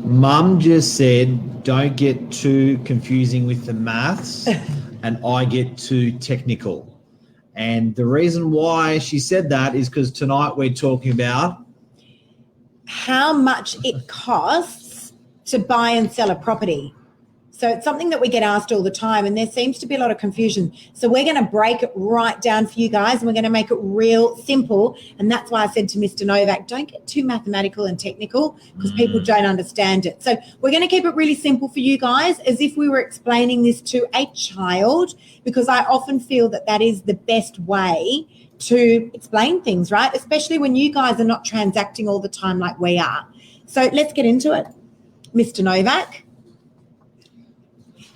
Mum just said, don't get too confusing with the maths and I get too technical. And the reason why she said that is because tonight we're talking about how much it costs to buy and sell a property. So it's something that we get asked all the time, and there seems to be a lot of confusion. So we're going to break it right down for you guys, and we're going to make it real simple. And that's why I said to Mr. Novak, don't get too mathematical and technical because people don't understand it. So we're going to keep it really simple for you guys, as if we were explaining this to a child, because I often feel that that is the best way to explain things, right? Especially when you guys are not transacting all the time like we are. So let's get into it. Mr. Novak.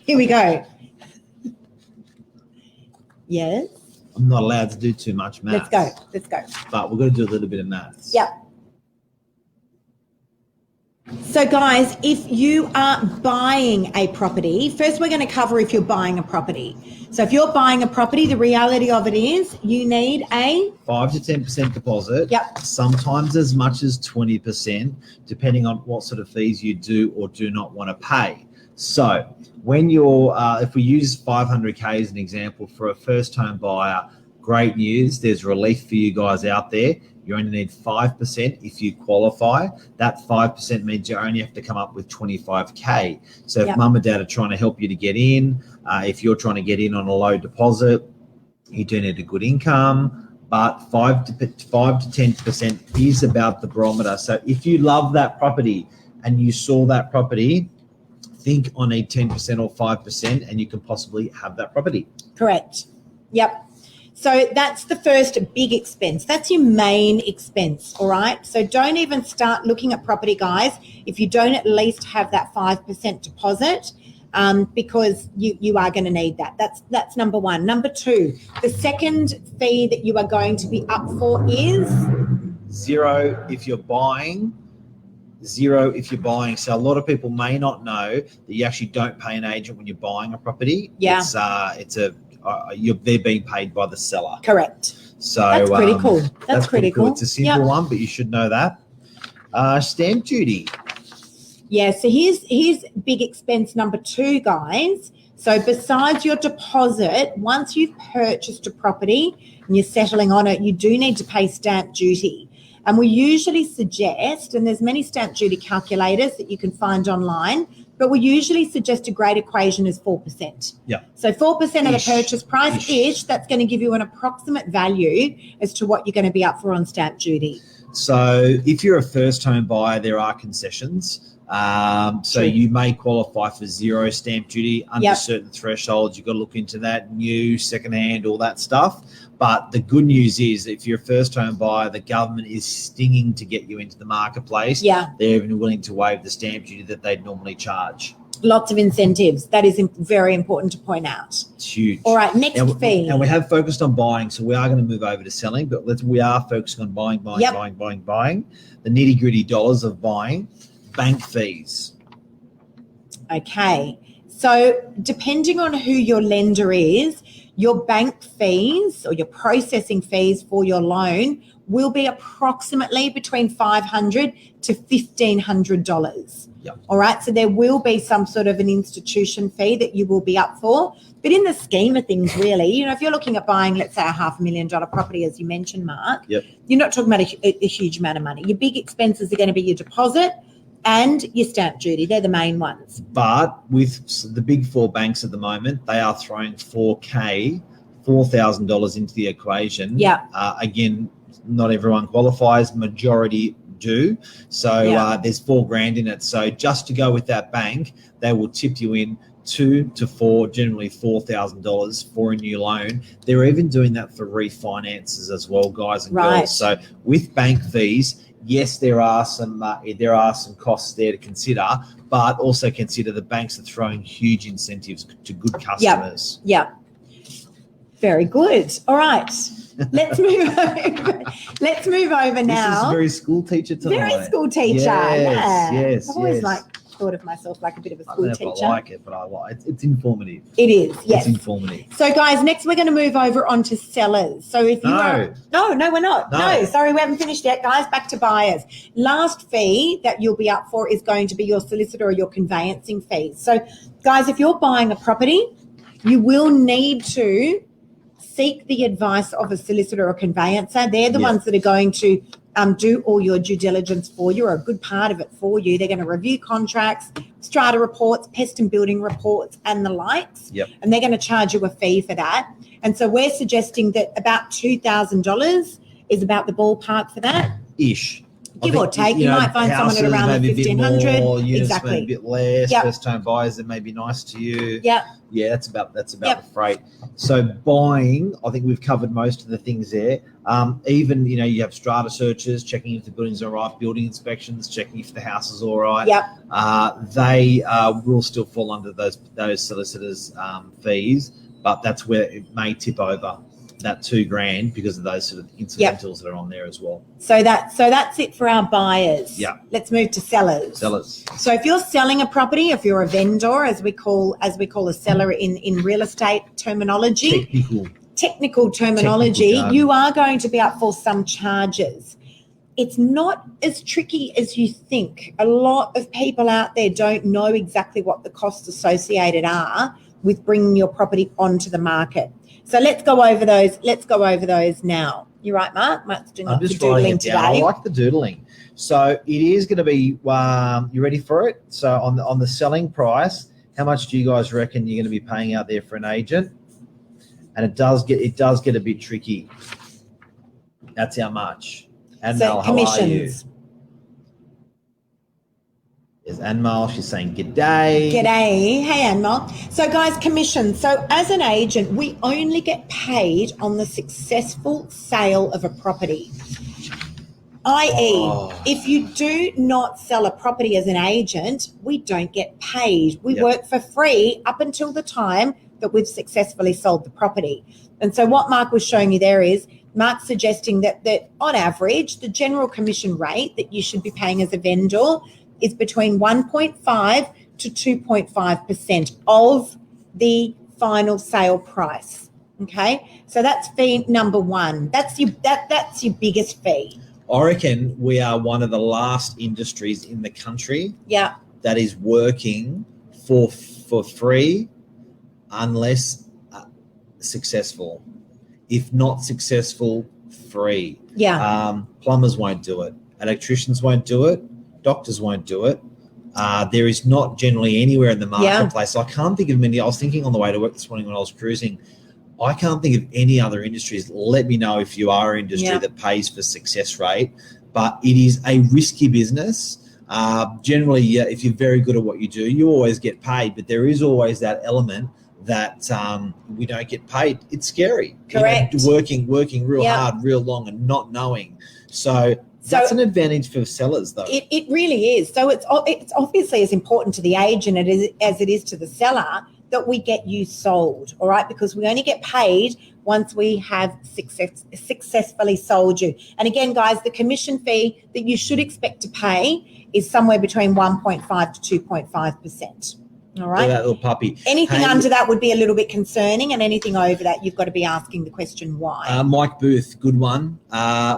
Here we go. Yes. I'm not allowed to do too much maths. Let's go. But we're going to do a little bit of maths. Yep. So guys, if you are buying a property, first we're going to cover if you're buying a property. So if you're buying a property, the reality of it is you need a 5 to 10% deposit. Yep. Sometimes as much as 20%, depending on what sort of fees you do or do not want to pay. So when you're, if we use 500K as an example for a first home buyer, great news. There's relief for you guys out there. You only need 5% if you qualify. That 5% means you only have to come up with 25K. So if mum and dad are trying to help you to get in, if you're trying to get in on a low deposit, you do need a good income, but 5 to 10% is about the barometer. So if you love that property and you saw that property, think I need 10% or 5% and you can possibly have that property. Correct. Yep. So that's the first big expense. That's your main expense, all right? So don't even start looking at property, guys, if you don't at least have that 5% deposit, because you are going to need that. That's number one. Number two, the second fee that you are going to be up for is? 0 if you're buying. 0 if you're buying. So a lot of people may not know that you actually don't pay an agent when you're buying a property. Yeah. They're being paid by the seller. Correct. So that's pretty cool. That's pretty cool. It's a simple one, but you should know that. Stamp duty. Yeah. So here's big expense number 2, guys. So besides your deposit, once you've purchased a property and you're settling on it, you do need to pay stamp duty. And we usually suggest, and there's many stamp duty calculators that you can find online, but we usually suggest a great equation is 4%. Yeah. So 4% of the purchase price, that's going to give you an approximate value as to what you're going to be up for on stamp duty. So if you're a first home buyer, there are concessions. So you may qualify for 0 stamp duty under certain thresholds. You've got to look into that, new, secondhand, all that stuff. But the good news is if you're a first home buyer, the government is stinging to get you into the marketplace. Yeah. They're even willing to waive the stamp duty that they'd normally charge. Lots of incentives. That is very important to point out. It's huge. All right, next fee. And we have focused on buying, so we are going to move over to selling, but we are focusing on buying. The nitty-gritty dollars of buying. Bank fees. Okay. So depending on who your lender is, your bank fees or your processing fees for your loan will be approximately between $500 to $1,500. Yep. All right. So there will be some sort of an institution fee that you will be up for. But in the scheme of things, really, if you're looking at buying, let's say, a $500,000 property, as you mentioned, Mark, you're not talking about a huge amount of money. Your big expenses are going to be your deposit and your stamp duty. They're the main ones. But with the big 4 banks at the moment, they are throwing $4,000 into the equation. Yeah. Again, not everyone qualifies. Majority do. So there's $4,000 in it. So just to go with that bank, they will tip you in $2,000 to $4,000, generally $4,000 for a new loan. They're even doing that for refinances as well, guys and girls. So with bank fees, yes, there are some costs there to consider, but also consider the banks are throwing huge incentives to good customers. Yeah. Very good. All right. Let's move over. Let's move over now. This is very school teacher tonight. Very school teacher. Yes. I've always thought of myself like a bit of a I school don't know if teacher. I like it, but I like it. It's informative. It is, yes. It's informative. So, guys, next we're going to move over onto sellers. So if you are... No, we're not. No, sorry, we haven't finished yet, guys. Back to buyers. Last fee that you'll be up for is going to be your solicitor or your conveyancing fees. So, guys, if you're buying a property, you will need to seek the advice of a solicitor or conveyancer. They're the ones that are going to do all your due diligence for you, or a good part of it for you. They're going to review contracts, strata reports, pest and building reports, and the likes. And they're going to charge you a fee for that. And so we're suggesting that about $2,000 is about the ballpark for that. Ish. Give or take, you might find someone at around maybe $1,500. A bit more, units exactly. maybe a bit less. First time buyers that may be nice to you. Yeah, that's about the freight. So buying, I think we've covered most of the things there. Even you have strata searches, checking if the building's all right, building inspections, checking if the house is all right. They will still fall under those solicitors' fees, but that's where it may tip over that $2,000 because of those sort of incidentals that are on there as well. So that's it for our buyers. Let's move to sellers. So if you're selling a property, if you're a vendor, as we call a seller in real estate terminology, technical terminology, you are going to be up for some charges. It's not as tricky as you think. A lot of people out there don't know exactly what the costs associated are with bringing your property onto the market. So let's go over those. Let's go over those now. You're right, Mark. Mark's doing lots of doodling today. I like the doodling. So it is going to be. You ready for it? So on the selling price, how much do you guys reckon you're going to be paying out there for an agent? And it does get a bit tricky. That's how much. And so commissions. Is Anmal, she's saying g'day. G'day. Hey, Anmal. So, guys, commission. So, as an agent, we only get paid on the successful sale of a property. I.e., if you do not sell a property as an agent, we don't get paid. We work for free up until the time that we've successfully sold the property. And so what Mark was showing you there is Mark's suggesting that on average, the general commission rate that you should be paying as a vendor is between 1.5 to 2.5% of the final sale price. Okay, so that's fee number one. That's your biggest fee. I reckon we are one of the last industries in the country that is working for free unless successful. If not successful, free. Plumbers won't do it. Electricians won't do it. Doctors won't do it. There is not generally anywhere in the marketplace. I can't think of many. I was thinking on the way to work this morning when I was cruising, I can't think of any other industries. Let me know if you are an industry that pays for success rate, but it is a risky business. Generally, if you're very good at what you do, you always get paid, but there is always that element that we don't get paid. It's scary. Correct. Working real hard, real long, and not knowing. So that's an advantage for sellers, though. It really is. So it's obviously as important to the agent as it is to the seller that we get you sold, all right? Because we only get paid once we have successfully sold you. And again, guys, the commission fee that you should expect to pay is somewhere between 1.5 to 2.5%. All right. That little puppy. Anything under that would be a little bit concerning, and anything over that, you've got to be asking the question why. Mike Booth, good one.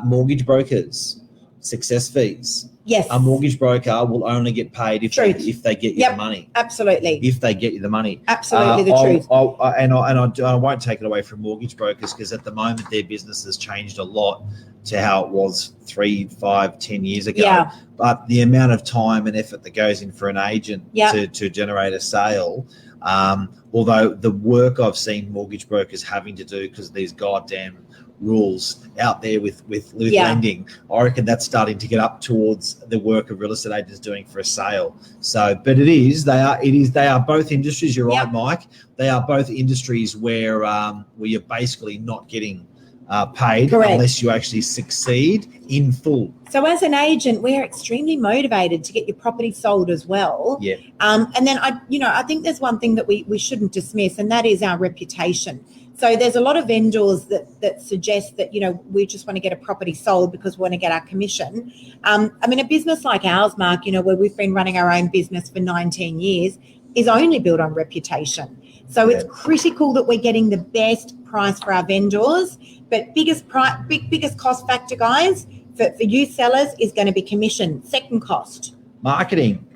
Mortgage brokers, success fees. Yes. A mortgage broker will only get paid if they get you the money. Absolutely. If they get you the money. Absolutely the truth. I won't take it away from mortgage brokers, because at the moment their business has changed a lot to how it was 3, 5, 10 years ago. Yeah. But the amount of time and effort that goes in for an agent to generate a sale, although the work I've seen mortgage brokers having to do because of these goddamn rules out there with lending, I reckon that's starting to get up towards the work of real estate agents doing for a sale. So, but they are both industries. You're right, Mike. They are both industries where you're basically not getting paid unless you actually succeed in full. So as an agent, we're extremely motivated to get your property sold as well. Yeah. And then I think there's one thing that we shouldn't dismiss, and that is our reputation. So there's a lot of vendors that suggest that, we just want to get a property sold because we want to get our commission. I mean, a business like ours, Mark, where we've been running our own business for 19 years, is only built on reputation. So it's critical that we're getting the best price for our vendors. But biggest cost factor, guys, for you sellers is going to be commission. Second cost. Marketing.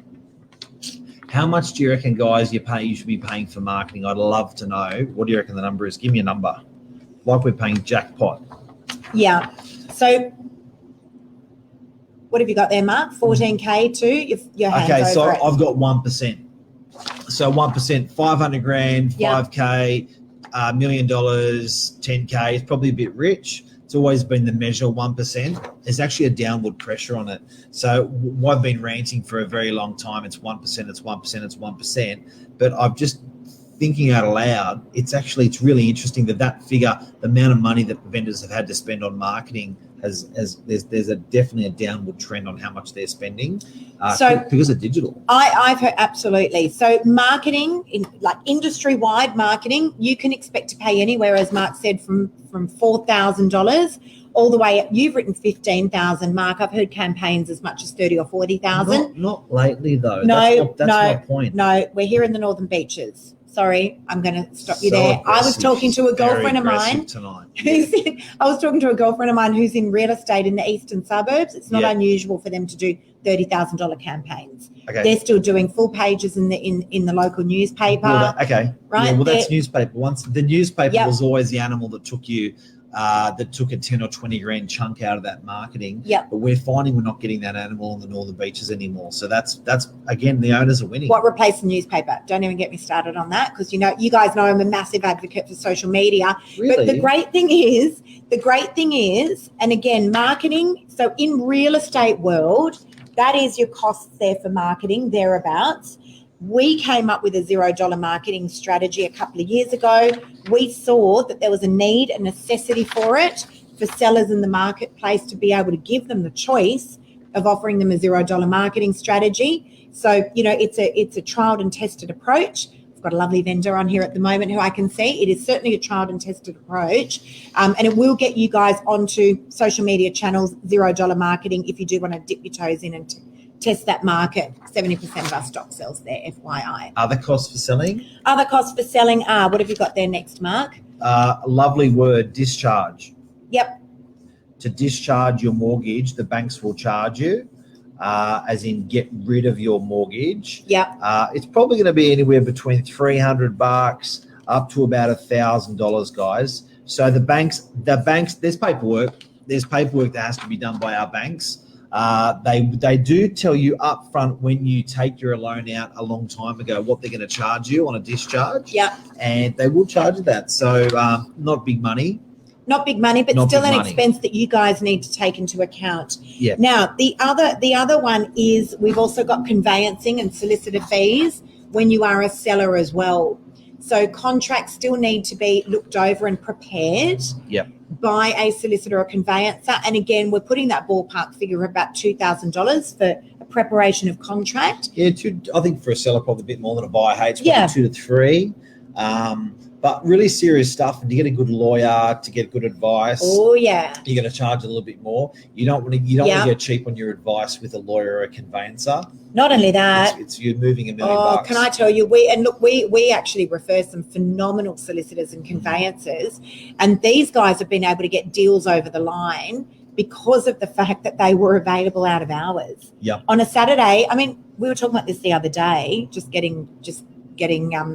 How much do you reckon, guys, you should be paying for marketing? I'd love to know. What do you reckon the number is? Give me a number. Like we're paying jackpot. Yeah. So what have you got there, Mark? 14K too? Your hands over so it. I've got 1%. So 1%, 500 grand, 5K, $1 million, 10K. It's probably a bit rich. It's always been the measure, 1%. There's actually a downward pressure on it. So I've been ranting for a very long time. It's 1%, it's 1%, it's 1%. But I've just thinking out aloud, it's really interesting that figure, the amount of money that vendors have had to spend on marketing there's definitely a downward trend on how much they're spending because of digital. I've heard absolutely. So marketing, like industry-wide marketing, you can expect to pay anywhere, as Mark said, from $4,000 all the way up. You've written 15,000, Mark. I've heard campaigns as much as 30 or 40,000. Not lately though. No, that's my point. No, we're here in the Northern Beaches. Sorry, I'm going to stop you there. I was talking to a girlfriend of mine tonight. I was talking to a girlfriend of mine who's in real estate in the eastern suburbs. It's not unusual for them to do $30,000 campaigns. Okay. They're still doing full pages in the local newspaper. Right. Yeah, well, that's newspaper. Once the newspaper was always the animal that took you. That took a 10 or 20 grand chunk out of that marketing. Yep. But we're finding we're not getting that animal on the Northern Beaches anymore. So that's again, the owners are winning. What replaced the newspaper? Don't even get me started on that, because you guys know I'm a massive advocate for social media. Really? But the great thing is, and again, marketing. So in real estate world, that is your costs there for marketing, thereabouts. We came up with a $0 marketing strategy a couple of years ago. We saw that there was a need, a necessity for it, for sellers in the marketplace to be able to give them the choice of offering them a $0 marketing strategy. So, it's a tried and tested approach. I've got a lovely vendor on here at the moment who I can see. It is certainly a tried and tested approach. And it will get you guys onto social media channels, $0 marketing, if you do want to dip your toes in and test that market. 70% of our stock sells there, FYI. Other costs for selling? Other costs for selling are, what have you got there next, Mark? A lovely word, discharge. Yep. To discharge your mortgage, the banks will charge you, as in get rid of your mortgage. Yep. It's probably going to be anywhere between $300 up to about $1,000, guys. So the banks, there's paperwork that has to be done by our banks. They do tell you up front when you take your loan out a long time ago what they're going to charge you on a discharge. Yeah. And they will charge you that. So not big money. Not big money, but still an expense that you guys need to take into account. Yeah. Now, the other one is we've also got conveyancing and solicitor fees when you are a seller as well. So contracts still need to be looked over and prepared. Yep. By a solicitor or conveyancer. And again, we're putting that ballpark figure of about $2,000 for a preparation of contract. Yeah, I think for a seller, probably a bit more than a buyer. Hey, it's probably 2 to 3. But really serious stuff, and to get a good lawyer, to get good advice. Oh yeah, you're going to charge a little bit more. You don't want to go cheap on your advice with a lawyer or a conveyancer. Not only that, it's you're moving $1 million. Can I tell you? We actually refer some phenomenal solicitors and conveyancers, and these guys have been able to get deals over the line because of the fact that they were available out of hours. Yeah. On a Saturday, I mean, we were talking about this the other day, just getting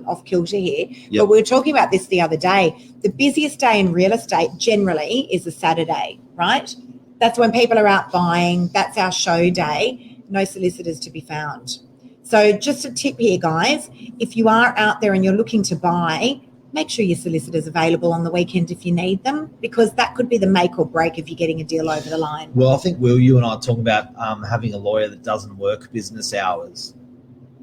off kilter here. Yep. But we were talking about this the other day. The busiest day in real estate generally is a Saturday, right? That's when people are out buying. That's our show day. No solicitors to be found. So just a tip here, guys. If you are out there and you're looking to buy, make sure your solicitor's available on the weekend if you need them, because that could be the make or break if you're getting a deal over the line. Well, I think, Will, you and I are talking about having a lawyer that doesn't work business hours.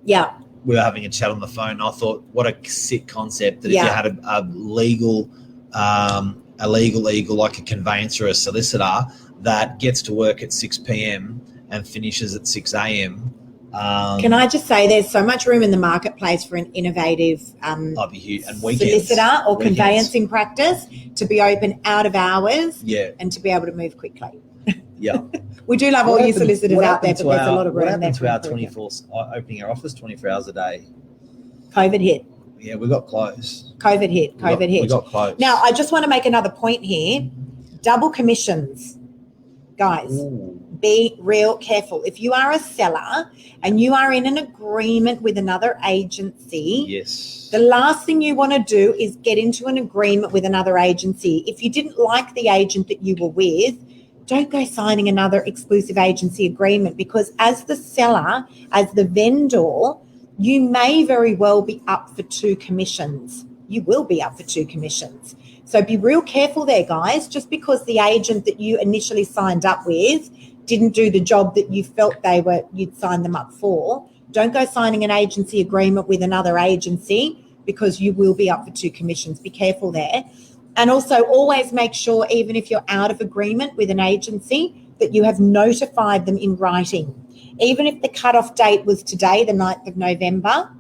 Yeah. We were having a chat on the phone. I thought, what a sick concept that if you had a legal like a conveyancer or a solicitor that gets to work at 6 p.m. and finishes at 6 a.m. Can I just say there's so much room in the marketplace for an innovative I'd be huge. And weekends, solicitor or conveyancing practice to be open out of hours and to be able to move quickly. Yeah. We do love all you solicitors out there, but there's a lot of room there. What happened to our 24 opening our office 24 hours a day? COVID hit. Yeah, we got closed. COVID hit. We got closed. Now, I just want to make another point here. Double commissions. Guys, be real careful. If you are a seller and you are in an agreement with another agency, yes, the last thing you want to do is get into an agreement with another agency. If you didn't like the agent that you were with, don't go signing another exclusive agency agreement, because as the seller, as the vendor, you may very well be up for 2 commissions. You will be up for 2 commissions. So be real careful there, guys. Just because the agent that you initially signed up with didn't do the job that you felt you'd signed them up for, don't go signing an agency agreement with another agency, because you will be up for 2 commissions. Be careful there. And also always make sure, even if you're out of agreement with an agency, that you have notified them in writing. Even if the cutoff date was today, the 9th of November,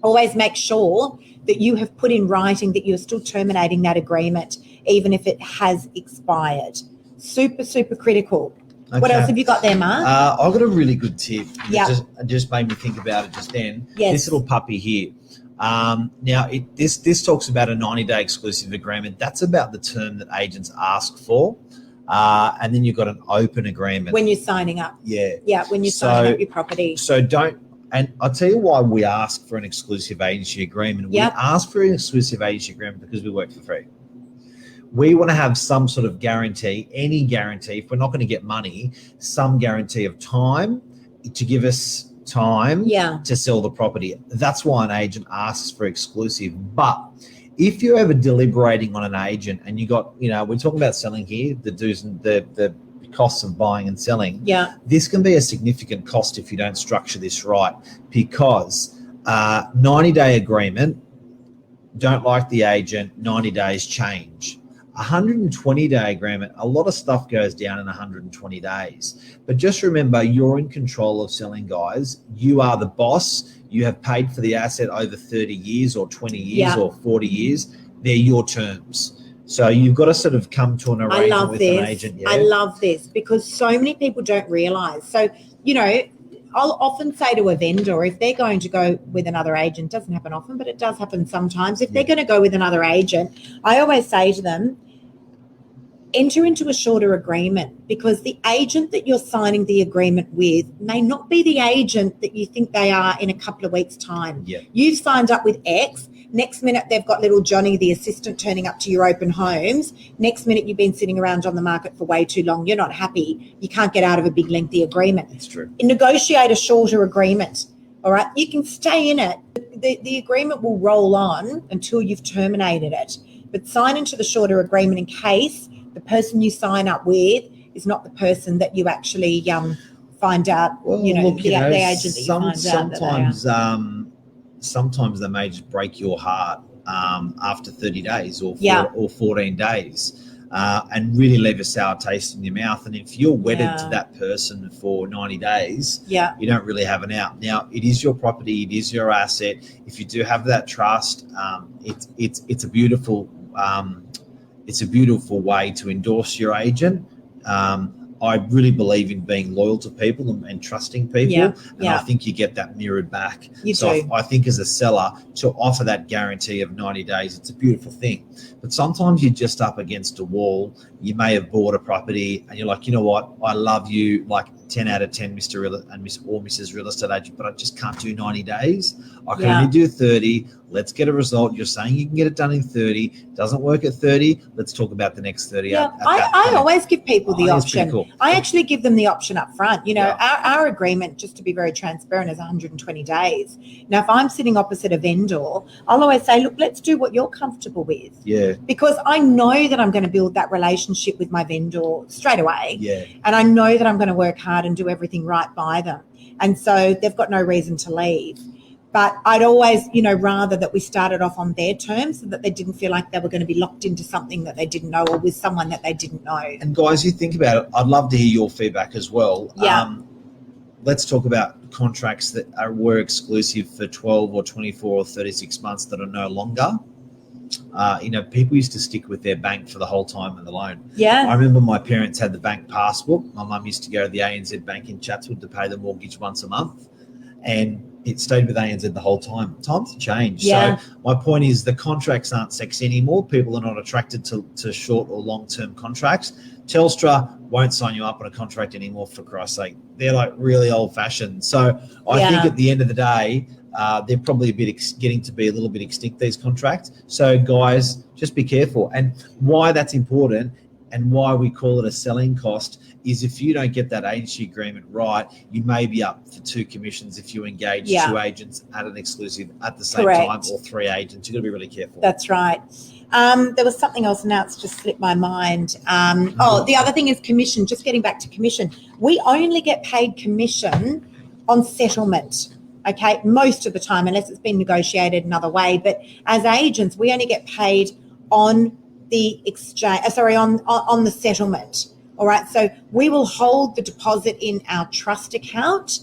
always make sure that you have put in writing that you're still terminating that agreement, even if it has expired. Super, super critical. Okay. What else have you got there, Mark? I've got a really good tip. Yeah. It just made me think about it just then. Yes. This little puppy here. Now, this talks about a 90-day exclusive agreement. That's about the term that agents ask for. And then you've got an open agreement. When you're signing up. Yeah. Yeah, when you're signing up your property. So and I'll tell you why we ask for an exclusive agency agreement. We ask for an exclusive agency agreement because we work for free. We want to have some sort of guarantee, any guarantee, if we're not going to get money, some guarantee of time to give us time to sell the property. That's why an agent asks for exclusive. But if you're ever deliberating on an agent and you got, we're talking about selling here, the do's and the costs of buying and selling. Yeah. This can be a significant cost if you don't structure this right, because 90-day agreement, don't like the agent, 90 days change. 120-day agreement, a lot of stuff goes down in 120 days. But just remember, you're in control of selling, guys. You are the boss. You have paid for the asset over 30 years or 20 years or 40 years. They're your terms. So you've got to sort of come to an arrangement with an agent. Yeah? I love this, because so many people don't realise. So, I'll often say to a vendor, if they're going to go with another agent, doesn't happen often, but it does happen sometimes. If they're going to go with another agent, I always say to them, enter into a shorter agreement, because the agent that you're signing the agreement with may not be the agent that you think they are in a couple of weeks' time. Yeah. You've signed up with X. Next minute, they've got little Johnny, the assistant, turning up to your open homes. Next minute, you've been sitting around on the market for way too long. You're not happy. You can't get out of a big, lengthy agreement. It's true. Negotiate a shorter agreement. All right. You can stay in it. The agreement will roll on until you've terminated it. But sign into the shorter agreement in case the person you sign up with is not the person that you actually find out, the agent that you find out. Sometimes they may just break your heart after 30 days or 14 days and really leave a sour taste in your mouth. And if you're wedded to that person for 90 days, you don't really have an out. Now, it is your property. It is your asset. If you do have that trust, it's a beautiful way to endorse your agent. I really believe in being loyal to people and trusting people. And I think you get that mirrored back. I think as a seller, to offer that guarantee of 90 days, it's a beautiful thing. But sometimes you're just up against a wall. You may have bought a property and you're like, you know what? I love you like 10 out of 10, Mr. Real and Miss or Mrs. Real Estate Agent, but I just can't do 90 days. I can only do 30. Let's get a result. You're saying you can get it done in 30. Doesn't work at 30. Let's talk about the next 30. I always give people the option. Cool. I actually give them the option up front. Our agreement, just to be very transparent, is 120 days. Now, if I'm sitting opposite a vendor, I'll always say, look, let's do what you're comfortable with. Yeah. Because I know that I'm going to build that relationship with my vendor straight away. Yeah. And I know that I'm going to work hard and do everything right by them. And so they've got no reason to leave. But I'd always, rather that we started off on their terms so that they didn't feel like they were going to be locked into something that they didn't know or with someone that they didn't know. And guys, you think about it, I'd love to hear your feedback as well. Yeah. let's talk about contracts that were exclusive for 12 or 24 or 36 months that are no longer. People used to stick with their bank for the whole time of the loan. Yeah. I remember my parents had the bank passbook. My mum used to go to the ANZ Bank in Chatswood to pay the mortgage once a month, and it stayed with ANZ the whole time. Times have changed. Yeah. So my point is the contracts aren't sexy anymore. People are not attracted to short or long-term contracts. Telstra won't sign you up on a contract anymore, for Christ's sake. They're like really old-fashioned. So I think at the end of the day, they're probably getting to be a little bit extinct, these contracts. So guys, just be careful. And why that's important and why we call it a selling cost is if you don't get that agency agreement right, you may be up for 2 commissions if you engage 2 agents at an exclusive at the same time, or 3 agents. You've got to be really careful. That's right. There was something else now it's just slipped my mind. The other thing is commission. Just getting back to commission. We only get paid commission on settlement, okay, most of the time, unless it's been negotiated another way. But as agents, we only get paid on the exchange, on the settlement. All right. So we will hold the deposit in our trust account,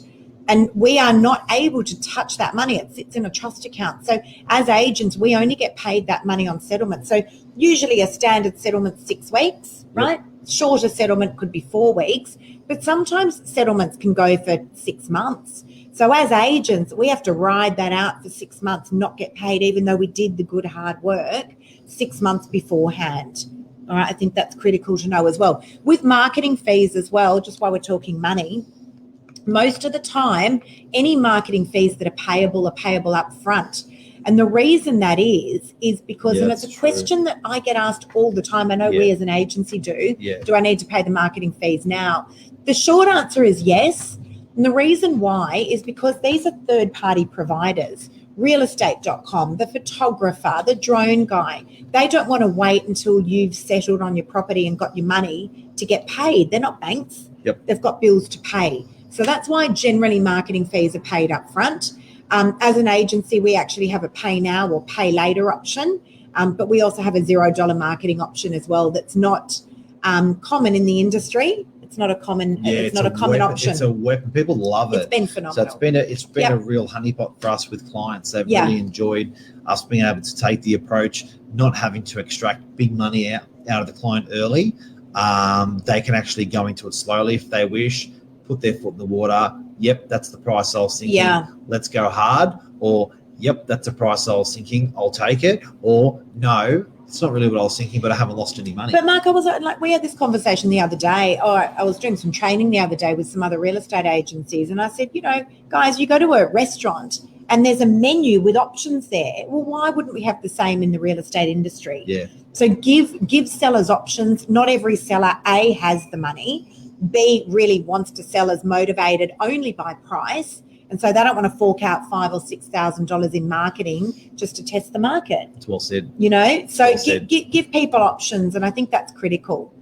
and we are not able to touch that money. It sits in a trust account. So as agents, we only get paid that money on settlement. So usually a standard settlement 6 weeks, right? Yep. Shorter settlement could be 4 weeks, but sometimes settlements can go for 6 months. So as agents, we have to ride that out for 6 months, not get paid, even though we did the good hard work 6 months beforehand. All right, I think that's critical to know as well. With marketing fees as well, just while we're talking money, most of the time, any marketing fees that are payable up front. And the reason that is because, and it's a question that I get asked all the time, I know we as an agency do, do I need to pay the marketing fees now? The short answer is yes. And the reason why is because these are third-party providers. Realestate.com, the photographer, the drone guy, they don't want to wait until you've settled on your property and got your money to get paid. They're not banks. Yep. They've got bills to pay. So that's why generally marketing fees are paid up front. As an agency, we actually have a pay now or pay later option, but we also have a $0 marketing option as well. That's not common in the industry. It's not a common. It's not a common option. It's a weapon. People love it. It's been phenomenal. So it's been a real honeypot for us with clients. They've really enjoyed us being able to take the approach, not having to extract big money out of the client early. They can actually go into it slowly if they wish. Put their foot in the water. Yep, that's the price I was thinking. Yeah. Let's go hard. Or yep, that's the price I was thinking. I'll take it. Or no. It's not really what I was thinking, but I haven't lost any money. But Mark, we had this conversation the other day. I was doing some training the other day with some other real estate agencies, and I said, guys, you go to a restaurant and there's a menu with options there. Well, why wouldn't we have the same in the real estate industry? Yeah. So give sellers options. Not every seller, A, has the money. B, really wants to sell, is motivated only by price. And so they don't want to fork out $5,000 or $6,000 in marketing just to test the market. It's well said. So give people options, and I think that's critical.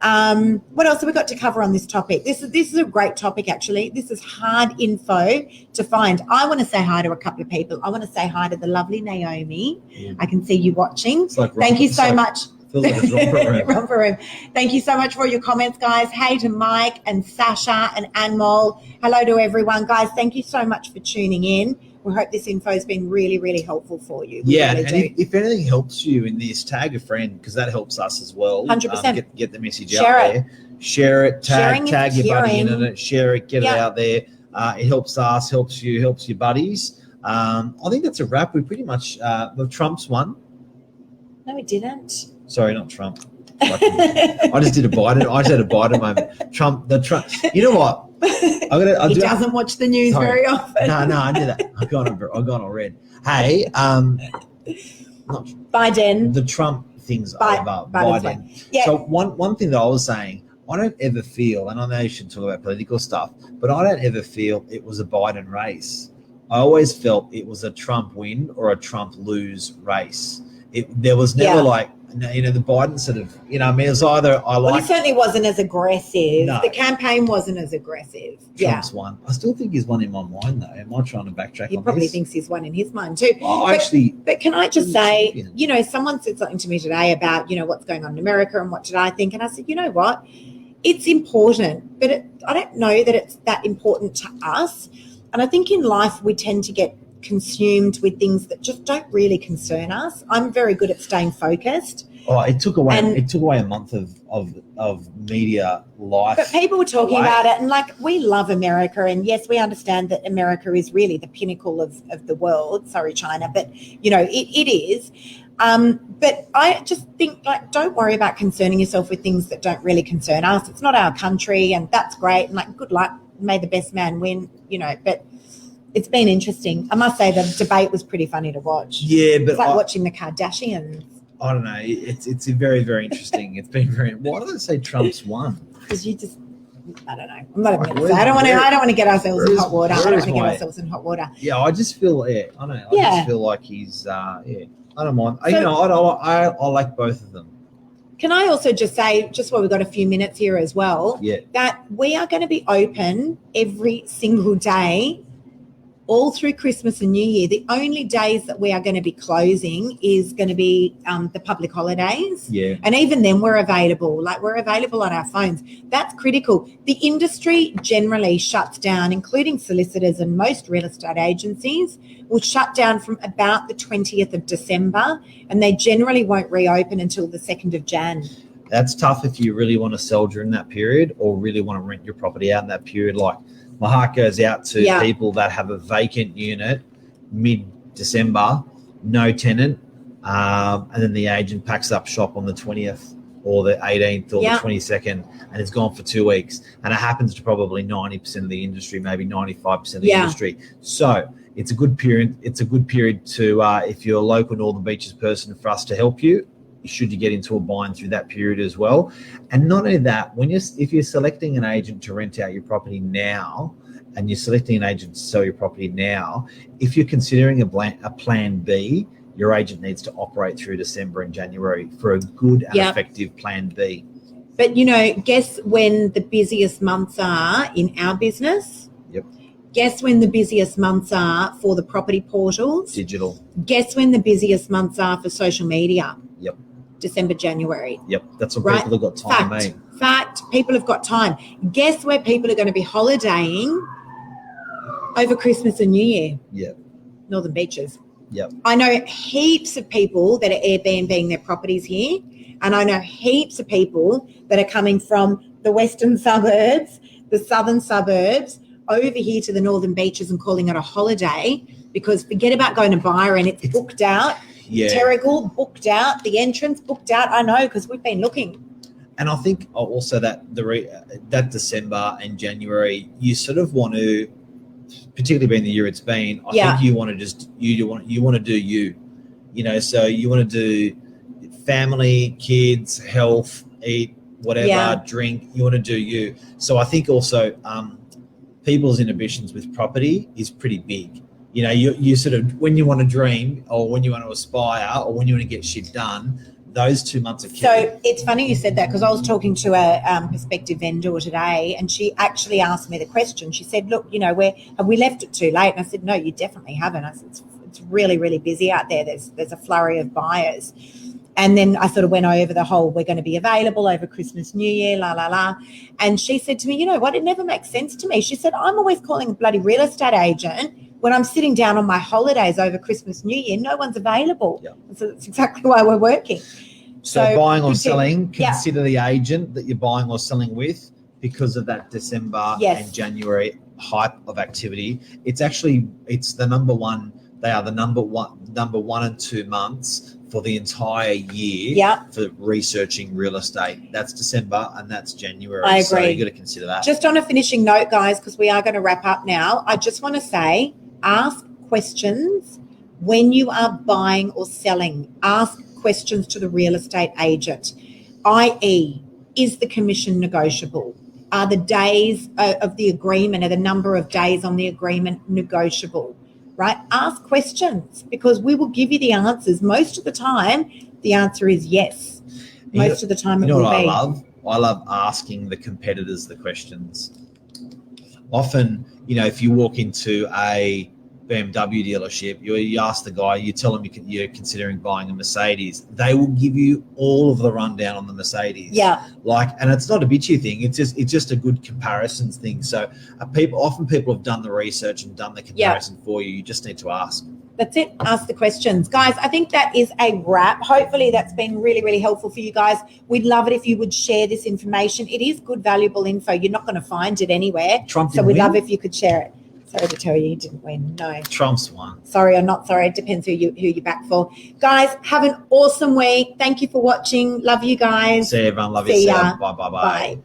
What else have we got to cover on this topic? This is a great topic, actually. This is hard info to find. I want to say hi to a couple of people. I want to say hi to the lovely Naomi. I can see you watching. Thank you so much. Romper room. Thank you so much for your comments, guys. Hey to Mike and Sasha and Anmol. Hello to everyone, guys. Thank you so much for tuning in. We hope this info has been really, really helpful for you. If anything helps you in this, tag a friend, because that helps us as well. 100%. Get the message out there. Share it. Tag your buddy in it. Share it. Get it out there. It helps us. Helps you. Helps your buddies. I think that's a wrap. We pretty much Trump's won. No, we didn't. Sorry, not Trump. I just did a Biden. I just had a Biden moment. Trump. You know what? He doesn't watch the news very often. No, I did that. I got on red. Hey, not Biden. The Trump thing's over. Biden. Yeah. So one thing that I was saying, I don't ever feel, and I know you should talk about political stuff, but I don't ever feel it was a Biden race. I always felt it was a Trump win or a Trump lose race. There was never the Biden sort of, it was either he certainly wasn't as aggressive. No. The campaign wasn't as aggressive. Trump's won. I still think he's won in my mind, though. Am I trying to backtrack He on probably this? thinks he's won in his mind too. But can I just say, someone said something to me today about, what's going on in America and what did I think? And I said, you know what? it's important, but I don't know that it's that important to us. And I think in life we tend to get consumed with things that just don't really concern us. I'm very good at staying focused. Oh, it took away a month of media life. But people were talking about it, and like, we love America, and yes, we understand that America is really the pinnacle of the world. Sorry, China, but you know, it is. But I just think, like, don't worry about concerning yourself with things that don't really concern us. It's not our country, and that's great. And like, good luck, may the best man win, you know. But it's been interesting. I must say the debate was pretty funny to watch. Yeah, but it's like watching the Kardashians. I don't know. It's very, very interesting. It's been very. Why do they say Trump's won? Because you just, I don't know. I'm not even going to say. I don't want to get ourselves in hot water. I don't want to get ourselves in hot water. Yeah, I just feel. Yeah, I don't know. I just feel like he's. Yeah, I don't mind. So, you know, I like both of them. Can I also just say, just while we've got a few minutes here as well, that we are going to be open every single day, all through Christmas and New Year. The only days that we are going to be closing is going to be the public holidays. Yeah. And even then we're available. Like, we're available on our phones. That's critical. The industry generally shuts down, including solicitors and most real estate agencies will shut down from about the 20th of December, and they generally won't reopen until the 2nd of Jan. That's tough if you really want to sell during that period or really want to rent your property out in that period. Like, my heart goes out to people that have a vacant unit mid-December, no tenant, and then the agent packs up shop on the 20th or the 18th or the 22nd, and it's gone for 2 weeks. And it happens to probably 90% of the industry, maybe 95% of the industry. So it's a good period. It's a good period to, if you're a local Northern Beaches person, for us to help you, should you get into a bind through that period as well. And not only that, if you're selecting an agent to rent out your property now, and you're selecting an agent to sell your property now, if you're considering a plan B, your agent needs to operate through December and January for a good and effective plan B. But, you know, guess when the busiest months are in our business? Yep. Guess when the busiest months are for the property portals? Digital. Guess when the busiest months are for social media? Yep. December, January. Yep, that's when people have got time, mate. Fact, people have got time. Guess where people are going to be holidaying over Christmas and New Year? Yep. Northern Beaches. Yep. I know heaps of people that are Airbnb-ing their properties here, and I know heaps of people that are coming from the western suburbs, the southern suburbs, over here to the Northern Beaches and calling it a holiday, because forget about going to Byron, it's booked out. Yeah. Terrigal, booked out. The entrance, booked out. I know, because we've been looking. And I think also that that December and January, you sort of want to, particularly being the year it's been, I think you want to just you want to do you know, so you want to do family, kids, health, eat, whatever, drink. You want to do you. So I think also people's inhibitions with property is pretty big. You know, you sort of, when you want to dream or when you want to aspire or when you want to get shit done, those 2 months are key. So it's funny you said that, because I was talking to a prospective vendor today, and she actually asked me the question. She said, look, you know, have we left it too late? And I said, no, you definitely haven't. I said, it's really, really busy out there. There's a flurry of buyers. And then I sort of went over the whole, we're going to be available over Christmas, New Year, la, la, la. And she said to me, you know what, it never makes sense to me. She said, I'm always calling a bloody real estate agent when I'm sitting down on my holidays over Christmas, New Year. No one's available. Yeah. So that's exactly why we're working. So buying or selling, consider the agent that you're buying or selling with, because of that December and January hype of activity. It's the number one. They are the number 1 and 2 months for the entire year for researching real estate. That's December and that's January. I agree. So you got to consider that. Just on a finishing note, guys, because we are going to wrap up now, I just want to say, ask questions when you are buying or selling. Ask questions to the real estate agent, i.e., is the commission negotiable? Are the days of the agreement, or the number of days on the agreement negotiable? Right? Ask questions, because we will give you the answers. Most of the time, the answer is yes. Most of the time it will be. You know what I love asking the competitors the questions. Often, you know, if you walk into a BMW dealership, you ask the guy, you tell them you're considering buying a Mercedes, they will give you all of the rundown on the Mercedes. Yeah. And it's not a bitchy thing. It's just a good comparisons thing. So people have done the research and done the comparison for you. You just need to ask. That's it. Ask the questions. Guys, I think that is a wrap. Hopefully that's been really, really helpful for you guys. We'd love it if you would share this information. It is good, valuable info. You're not going to find it anywhere. So we'd love if you could share it. Sorry to tell you, you didn't win. No. Trump's won. Sorry or not sorry. It depends who you back for. Guys, have an awesome week. Thank you for watching. Love you guys. See you, everyone. Love See you. ya. Bye. Bye.